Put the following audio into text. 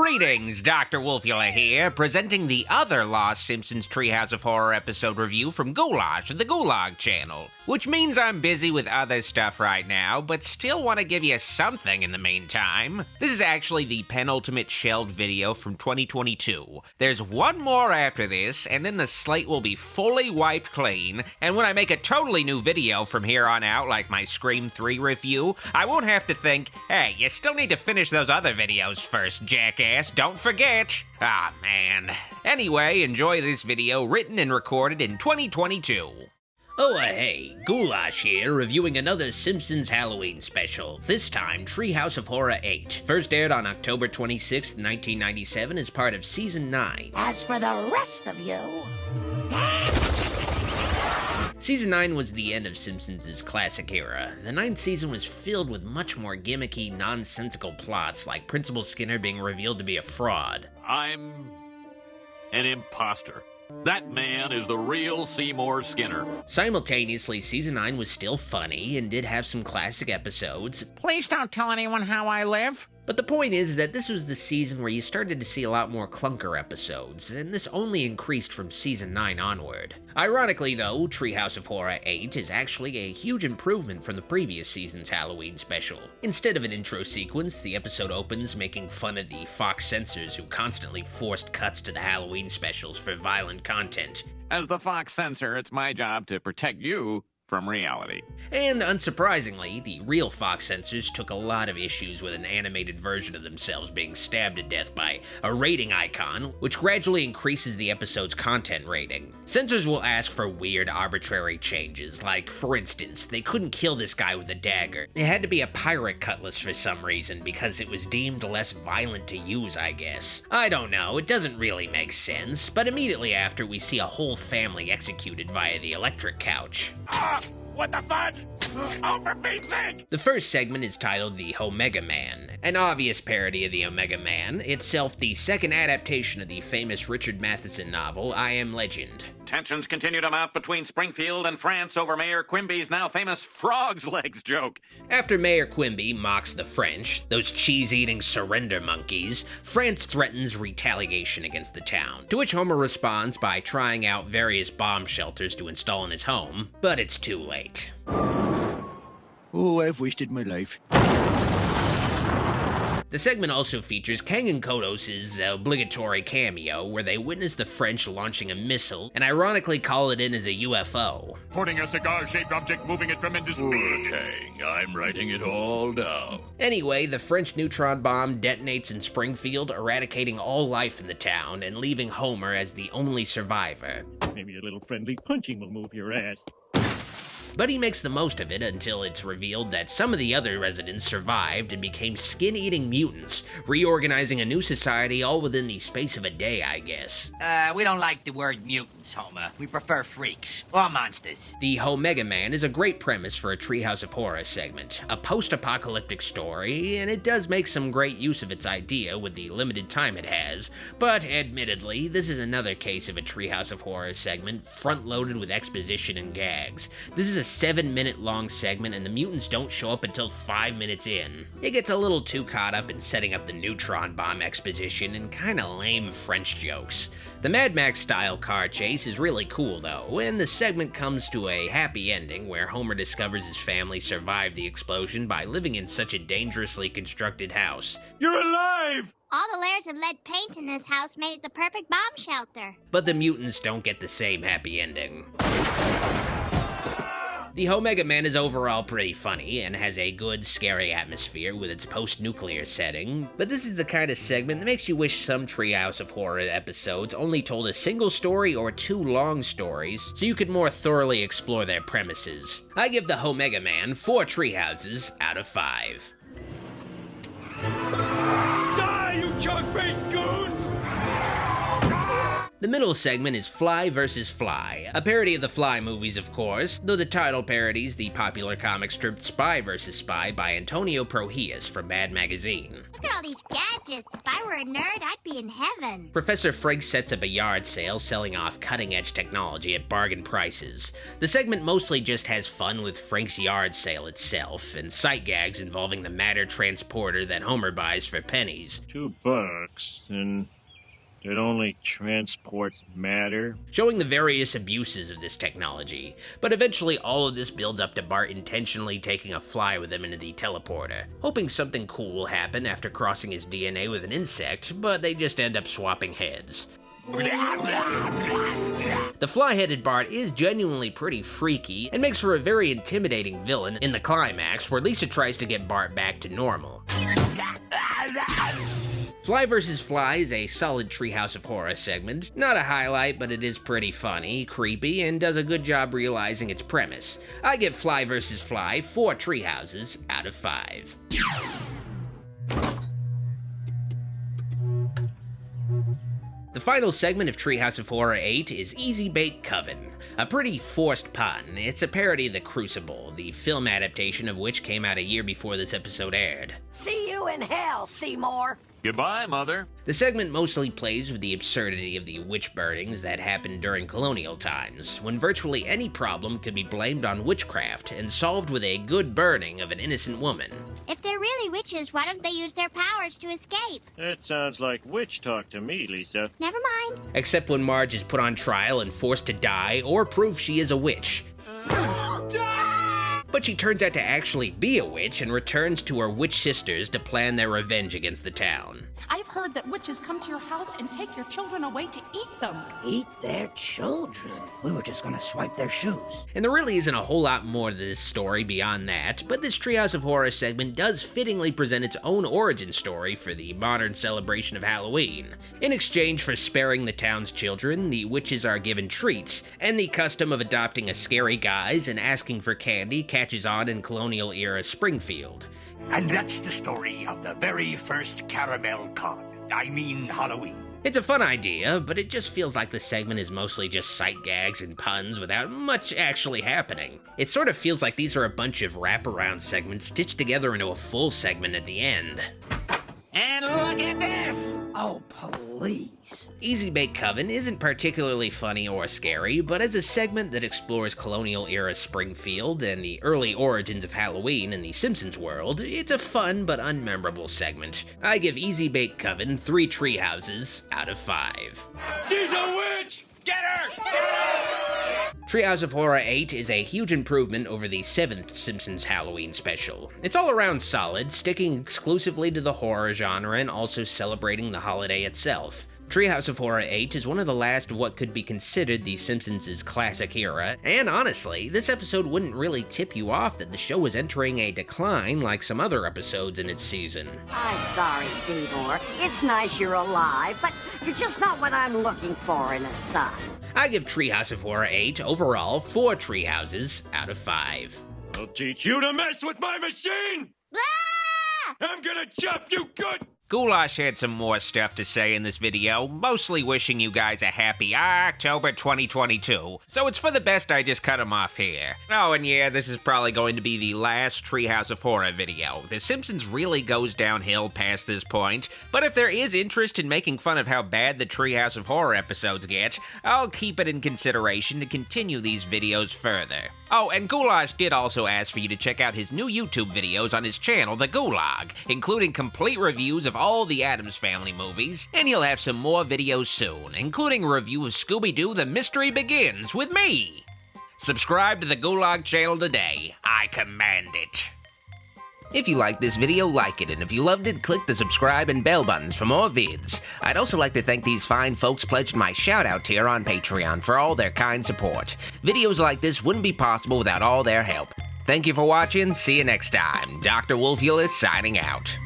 Greetings, Dr. Wolfula here, presenting the other Lost Simpsons Treehouse of Horror episode review from Ghoulash of the Gulag channel. Which means I'm busy with other stuff right now, but still want to give you something in the meantime. This is actually the penultimate shelved video from 2022. There's one more after this, and then the slate will be fully wiped clean, and when I make a totally new video from here on out, like my Scream 3 review, I won't have to think, hey, you still need to finish those other videos first, jackass, don't forget. Ah, man. Anyway, enjoy this video written and recorded in 2022. Oh, hey, Ghoulash here, reviewing another Simpsons Halloween special, this time Treehouse of Horror 8. First aired on October 26, 1997 as part of Season 9. As for the rest of you... Season 9 was the end of Simpsons' classic era. The 9th season was filled with much more gimmicky, nonsensical plots, like Principal Skinner being revealed to be a fraud. I'm an imposter. That man is the real Seymour Skinner. Simultaneously, Season 9 was still funny and did have some classic episodes. Please don't tell anyone how I live. But the point is that this was the season where you started to see a lot more clunker episodes, and this only increased from Season 9 onward. Ironically though, Treehouse of Horror 8 is actually a huge improvement from the previous season's Halloween special. Instead of an intro sequence, the episode opens making fun of the Fox censors who constantly forced cuts to the Halloween specials for violent content. As the Fox censor, it's my job to protect you from reality. And unsurprisingly, the real Fox censors took a lot of issues with an animated version of themselves being stabbed to death by a rating icon, which gradually increases the episode's content rating. Censors will ask for weird, arbitrary changes, like, for instance, they couldn't kill this guy with a dagger. It had to be a pirate cutlass for some reason, because it was deemed less violent to use, I guess. I don't know, it doesn't really make sense, but immediately after we see a whole family executed via the electric couch. What the fudge? Oh, for Pete's sake! The first segment is titled the Homega Man, an obvious parody of the Omega Man, itself the second adaptation of the famous Richard Matheson novel, I Am Legend. Tensions continue to mount between Springfield and France over Mayor Quimby's now famous frog's legs joke. After Mayor Quimby mocks the French, those cheese-eating surrender monkeys, France threatens retaliation against the town, to which Homer responds by trying out various bomb shelters to install in his home, but it's too late. Oh, I've wasted my life. The segment also features Kang and Kodos' obligatory cameo, where they witness the French launching a missile, and ironically call it in as a UFO. Putting a cigar-shaped object, moving at tremendous speed. Kang, I'm writing it all down. Anyway, the French neutron bomb detonates in Springfield, eradicating all life in the town, and leaving Homer as the only survivor. Maybe a little friendly punching will move your ass. But he makes the most of it until it's revealed that some of the other residents survived and became skin-eating mutants, reorganizing a new society all within the space of a day, I guess. We don't like the word mutants, Homer. We prefer freaks, or monsters. The Homega Man is a great premise for a Treehouse of Horror segment, a post-apocalyptic story, and it does make some great use of its idea with the limited time it has, but admittedly, this is another case of a Treehouse of Horror segment front-loaded with exposition and gags. This is a 7-minute long segment and the mutants don't show up until 5 minutes in. It gets a little too caught up in setting up the neutron bomb exposition and kinda lame French jokes. The Mad Max style car chase is really cool though, and the segment comes to a happy ending where Homer discovers his family survived the explosion by living in such a dangerously constructed house. You're alive! All the layers of lead paint in this house made it the perfect bomb shelter. But the mutants don't get the same happy ending. The Homega Man is overall pretty funny and has a good, scary atmosphere with its post-nuclear setting, but this is the kind of segment that makes you wish some Treehouse of Horror episodes only told a single story or 2 long stories so you could more thoroughly explore their premises. I give the Homega Man 4 treehouses out of 5. Die, you chug-faced goons! The middle segment is Fly vs. Fly, a parody of the Fly movies, of course, though the title parodies the popular comic strip Spy vs. Spy by Antonio Prohias from Mad Magazine. Look at all these gadgets. If I were a nerd, I'd be in heaven. Professor Frigg sets up a yard sale selling off cutting-edge technology at bargain prices. The segment mostly just has fun with Frank's yard sale itself, and sight gags involving the matter transporter that Homer buys for pennies. Too bad. box, and it only transports matter. Showing the various abuses of this technology, but eventually all of this builds up to Bart intentionally taking a fly with him into the teleporter, hoping something cool will happen after crossing his DNA with an insect, but they just end up swapping heads. The fly-headed Bart is genuinely pretty freaky and makes for a very intimidating villain in the climax where Lisa tries to get Bart back to normal. Fly vs. Fly is a solid Treehouse of Horror segment. Not a highlight, but it is pretty funny, creepy, and does a good job realizing its premise. I give Fly vs. Fly 4 Treehouses out of 5. The final segment of Treehouse of Horror 8 is Easy Bake Coven. A pretty forced pun. It's a parody of The Crucible, the film adaptation of which came out a year before this episode aired. See you in hell, Seymour. Goodbye, Mother. The segment mostly plays with the absurdity of the witch burnings that happened during colonial times, when virtually any problem could be blamed on witchcraft and solved with a good burning of an innocent woman. If they're really witches, why don't they use their powers to escape? That sounds like witch talk to me, Lisa. Never mind. Except when Marge is put on trial and forced to die or prove she is a witch. But she turns out to actually be a witch and returns to her witch sisters to plan their revenge against the town. I've heard that witches come to your house and take your children away to eat them. Eat their children? We were just gonna swipe their shoes. And there really isn't a whole lot more to this story beyond that, but this Treehouse of Horror segment does fittingly present its own origin story for the modern celebration of Halloween. In exchange for sparing the town's children, the witches are given treats, and the custom of adopting a scary guise and asking for candy catches on in colonial-era Springfield. And that's the story of the very first caramel Halloween. It's a fun idea, but it just feels like the segment is mostly just sight gags and puns without much actually happening. It sort of feels like these are a bunch of wraparound segments stitched together into a full segment at the end. And look at this! Oh, please. Easy Bake Coven isn't particularly funny or scary, but as a segment that explores colonial-era Springfield and the early origins of Halloween in the Simpsons world, it's a fun but unmemorable segment. I give Easy Bake Coven 3 Treehouses out of 5. She's a witch! Get her! Get her! Treehouse of Horror 8 is a huge improvement over the 7th Simpsons Halloween special. It's all around solid, sticking exclusively to the horror genre and also celebrating the holiday itself. Treehouse of Horror 8 is one of the last of what could be considered the Simpsons' classic era, and honestly, this episode wouldn't really tip you off that the show was entering a decline like some other episodes in its season. I'm sorry, Seymour. It's nice you're alive, but you're just not what I'm looking for in a son. I give Treehouse of Horror 8 overall 4 Treehouses out of 5. I'll teach you to mess with my machine! Ah! I'm gonna chop you good! Ghoulash had some more stuff to say in this video, mostly wishing you guys a happy October 2022, so it's for the best I just cut him off here. Oh, and yeah, this is probably going to be the last Treehouse of Horror video. The Simpsons really goes downhill past this point, but if there is interest in making fun of how bad the Treehouse of Horror episodes get, I'll keep it in consideration to continue these videos further. Oh, and Ghoulash did also ask for you to check out his new YouTube videos on his channel, The Goulag, including complete reviews of all the Addams Family movies, and he'll have some more videos soon, including a review of Scooby-Doo The Mystery Begins with me. Subscribe to the Goulag channel today. I command it. If you liked this video, like it, and if you loved it, click the subscribe and bell buttons for more vids. I'd also like to thank these fine folks pledged my shout-out tier on Patreon for all their kind support. Videos like this wouldn't be possible without all their help. Thank you for watching, see you next time. Dr. Wolfula signing out.